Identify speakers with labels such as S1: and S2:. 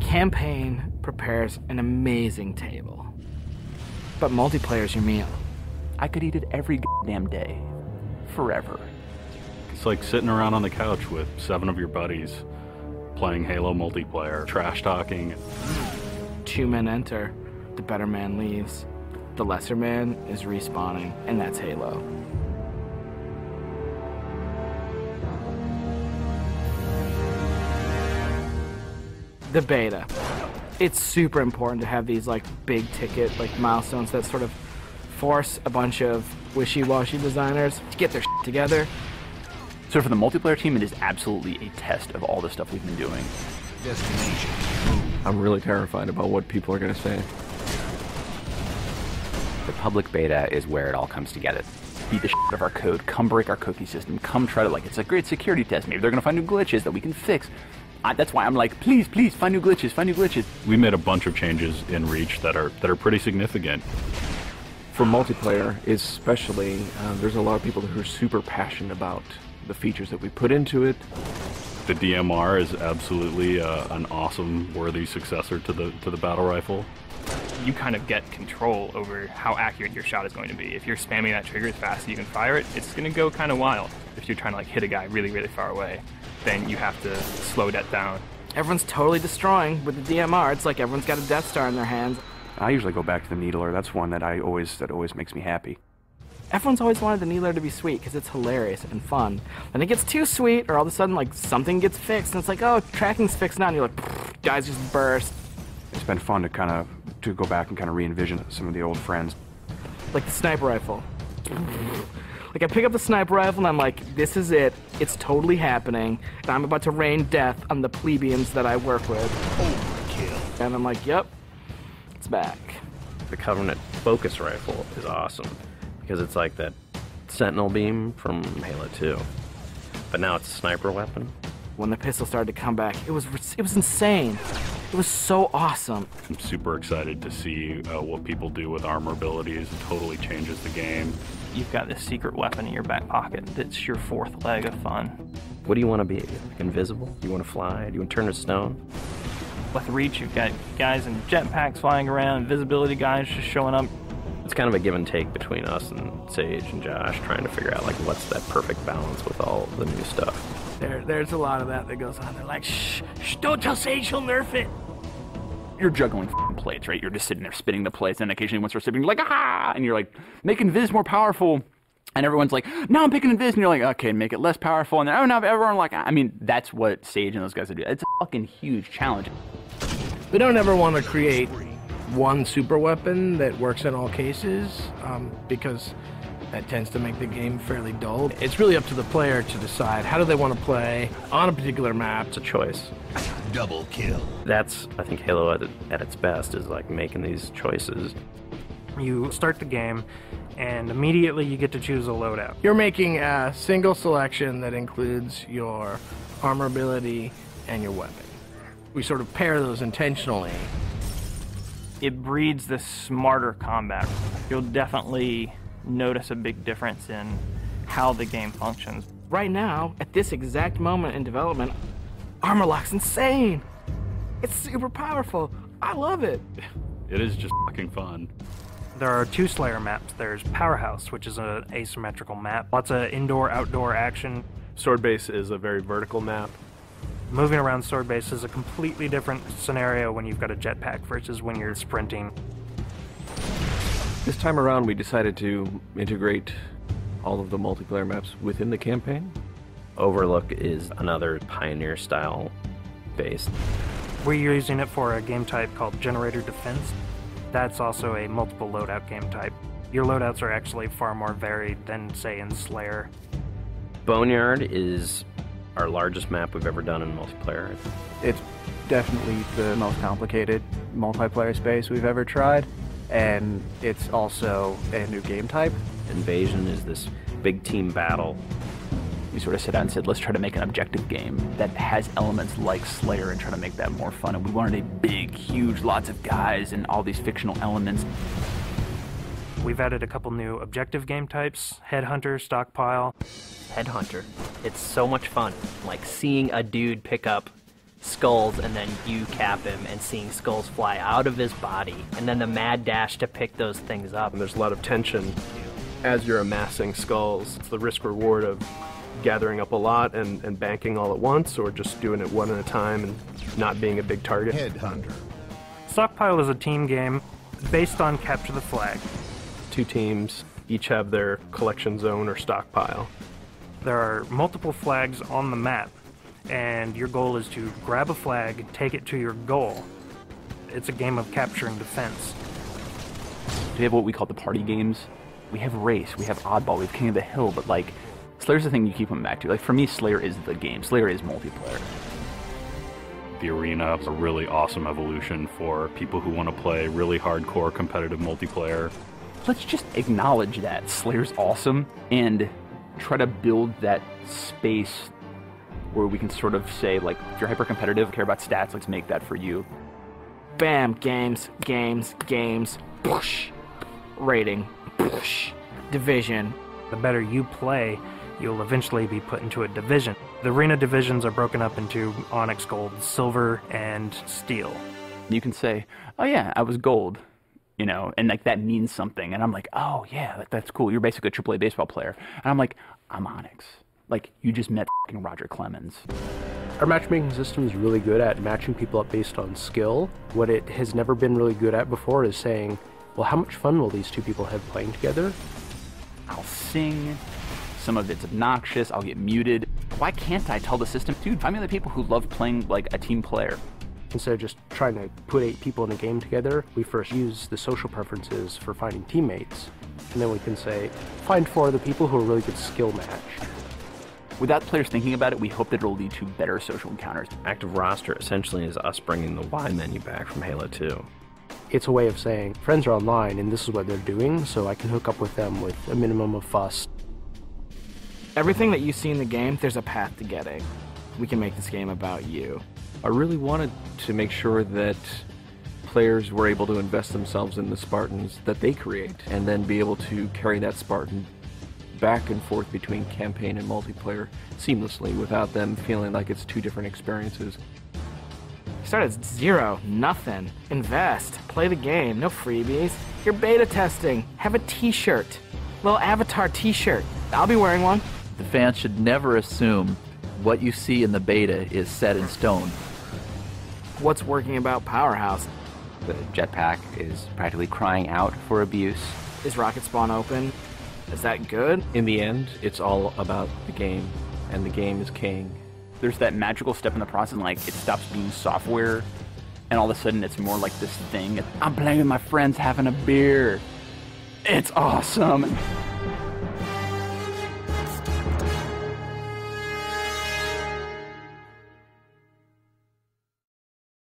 S1: campaign prepares an amazing table, but multiplayer's your meal.
S2: I could eat it every goddamn day, forever.
S3: It's like sitting around on the couch with 7 of your buddies, playing Halo multiplayer, trash talking.
S1: 2 men enter, the better man leaves. The lesser man is respawning, and that's Halo. The beta. It's super important to have these like big ticket like milestones that sort of force a bunch of wishy-washy designers to get their shit together.
S2: So for the multiplayer team, it is absolutely a test of all the stuff we've been doing.
S4: Destination.
S5: I'm really terrified about what people are going to say.
S2: The public beta is where it all comes together. Beat the shit out of our code, come break our cookie system, come try to, like, it's a great security test. Maybe they're going to find new glitches that we can fix. That's why I'm like, please, find new glitches, find new glitches.
S3: We made a bunch of changes in Reach that are pretty significant.
S5: For multiplayer, especially, there's a lot of people who are super passionate about the features that we put into it.
S3: The DMR is absolutely an awesome, worthy successor to the battle rifle.
S6: You kind of get control over how accurate your shot is going to be. If you're spamming that trigger as fast as you can fire it, it's going to go kind of wild. If you're trying to like hit a guy really, really far away, then you have to slow that down.
S1: Everyone's totally destroying with the DMR. It's like everyone's got a Death Star in their hands.
S7: I usually go back to the Needler. That's one that always makes me happy.
S1: Everyone's always wanted the Needler to be sweet because it's hilarious and fun. And it gets too sweet, or all of a sudden like something gets fixed, and it's like, oh, tracking's fixed now, and you're like, guys just burst.
S7: It's been fun to to go back and kind of re-envision some of the old friends.
S1: Like the sniper rifle. Like I pick up the sniper rifle and I'm like, this is it. It's totally happening. And I'm about to rain death on the plebeians that I work with.
S4: Overkill.
S1: And I'm like, yep, it's back.
S8: The Covenant focus rifle is awesome because it's like that Sentinel beam from Halo 2, but now it's a sniper weapon.
S1: When the pistol started to come back, it was insane. It was so awesome.
S3: I'm super excited to see what people do with armor abilities. It totally changes the game.
S6: You've got this secret weapon in your back pocket that's your 4th leg of fun.
S8: What do you want to be? Like invisible? Do you want to fly? Do you want to turn to stone?
S6: With Reach, you've got guys in jetpacks flying around, invisibility guys just showing up.
S8: It's kind of a give and take between us and Sage and Josh trying to figure out like what's that perfect balance with all the new stuff.
S1: There's a lot of that goes on. They're like, shh, don't tell Sage, she'll nerf it.
S2: You're juggling plates, right? You're just sitting there spinning the plates, and occasionally once you're spinning, you're like, ah! And you're like, making Viz more powerful. And everyone's like, no, I'm picking Invis. And you're like, okay, make it less powerful. And then, oh, no, everyone like, I mean, that's what Sage and those guys are doing. It's a fucking huge challenge.
S9: We don't ever want to create one super weapon that works in all cases, because that tends to make the game fairly dull. It's really up to the player to decide how do they want to play on a particular map.
S8: It's a choice.
S4: Double kill.
S8: That's, I think, Halo at its best, is like making these choices.
S10: You start the game, and immediately you get to choose a loadout.
S9: You're making a single selection that includes your armor ability and your weapon. We sort of pair those intentionally.
S6: It breeds this smarter combat. You'll definitely notice a big difference in how the game functions.
S1: Right now, at this exact moment in development, Armor Lock's insane. It's super powerful. I love it.
S3: It is just fucking fun.
S10: There are 2 Slayer maps. There's Powerhouse, which is an asymmetrical map. Lots of indoor-outdoor action.
S5: Sword Base is a very vertical map.
S10: Moving around Sword Base is a completely different scenario when you've got a jetpack versus when you're sprinting.
S5: This time around, we decided to integrate all of the multiplayer maps within the campaign.
S8: Overlook is another Pioneer-style base.
S10: We're using it for a game type called Generator Defense. That's also a multiple loadout game type. Your loadouts are actually far more varied than, say, in Slayer.
S8: Boneyard is our largest map we've ever done in multiplayer.
S7: It's definitely the most complicated multiplayer space we've ever tried, and it's also a new game type.
S8: Invasion is this big team battle.
S2: We sort of sat down and said, let's try to make an objective game that has elements like Slayer and try to make that more fun. And we wanted a big, huge, lots of guys and all these fictional elements.
S10: We've added a couple new objective game types, Headhunter, Stockpile.
S11: Headhunter. It's so much fun. Like seeing a dude pick up Skulls, and then you cap him and seeing Skulls fly out of his body, and then the mad dash to pick those things up.
S12: And there's a lot of tension as you're amassing Skulls. It's the risk reward of gathering up a lot and banking all at once, or just doing it one at a time and not being a big target.
S4: Headhunter.
S10: Stockpile is a team game based on capture the flag.
S12: 2 teams each have their collection zone or stockpile.
S10: There are multiple flags on the map, and your goal is to grab a flag, take it to your goal. It's a game of capture and defense.
S2: We have what we call the party games. We have Race, we have Oddball, we have King of the Hill, but like, Slayer's the thing you keep coming back to. Like, for me, Slayer is the game. Slayer is multiplayer.
S3: The arena is a really awesome evolution for people who want to play really hardcore competitive multiplayer.
S2: Let's just acknowledge that Slayer's awesome and try to build that space where we can sort of say, like, if you're hyper competitive, care about stats, let's make that for you.
S1: Bam, games, games, games, push, rating, push, division.
S10: The better you play, you'll eventually be put into a division. The arena divisions are broken up into Onyx, Gold, Silver, and Steel.
S2: You can say, oh yeah, I was Gold, you know, and like that means something. And I'm like, oh yeah, that's cool. You're basically a AAA baseball player. And I'm like, I'm Onyx. Like, you just met fucking Roger Clemens.
S12: Our matchmaking system is really good at matching people up based on skill. What it has never been really good at before is saying, well, how much fun will these 2 people have playing together?
S2: I'll sing. Some of it's obnoxious. I'll get muted. Why can't I tell the system, dude, find me the people who love playing like a team player?
S12: Instead of just trying to put 8 people in a game together, we first use the social preferences for finding teammates. And then we can say, find 4 other people who are really good skill match.
S2: Without players thinking about it, we hope that it'll lead to better social encounters.
S8: Active roster essentially is us bringing the Y menu back from Halo 2.
S12: It's a way of saying, friends are online and this is what they're doing, so I can hook up with them with a minimum of fuss.
S1: Everything that you see in the game, there's a path to getting. We can make this game about you.
S5: I really wanted to make sure that players were able to invest themselves in the Spartans that they create, and then be able to carry that Spartan back and forth between campaign and multiplayer seamlessly without them feeling like it's 2 different experiences.
S1: Start at 0, nothing. Invest, play the game, no freebies. You're beta testing, have a t-shirt. Little avatar t-shirt. I'll be wearing one.
S13: The fans should never assume what you see in the beta is set in stone.
S1: What's working about Powerhouse?
S14: The jetpack is practically crying out for abuse.
S1: Is Rocket Spawn open? Is that good?
S5: In the end, it's all about the game, and the game is king.
S2: There's that magical step in the process, and like, it stops being software, and all of a sudden it's more like this thing. I'm playing with my friends having a beer. It's awesome.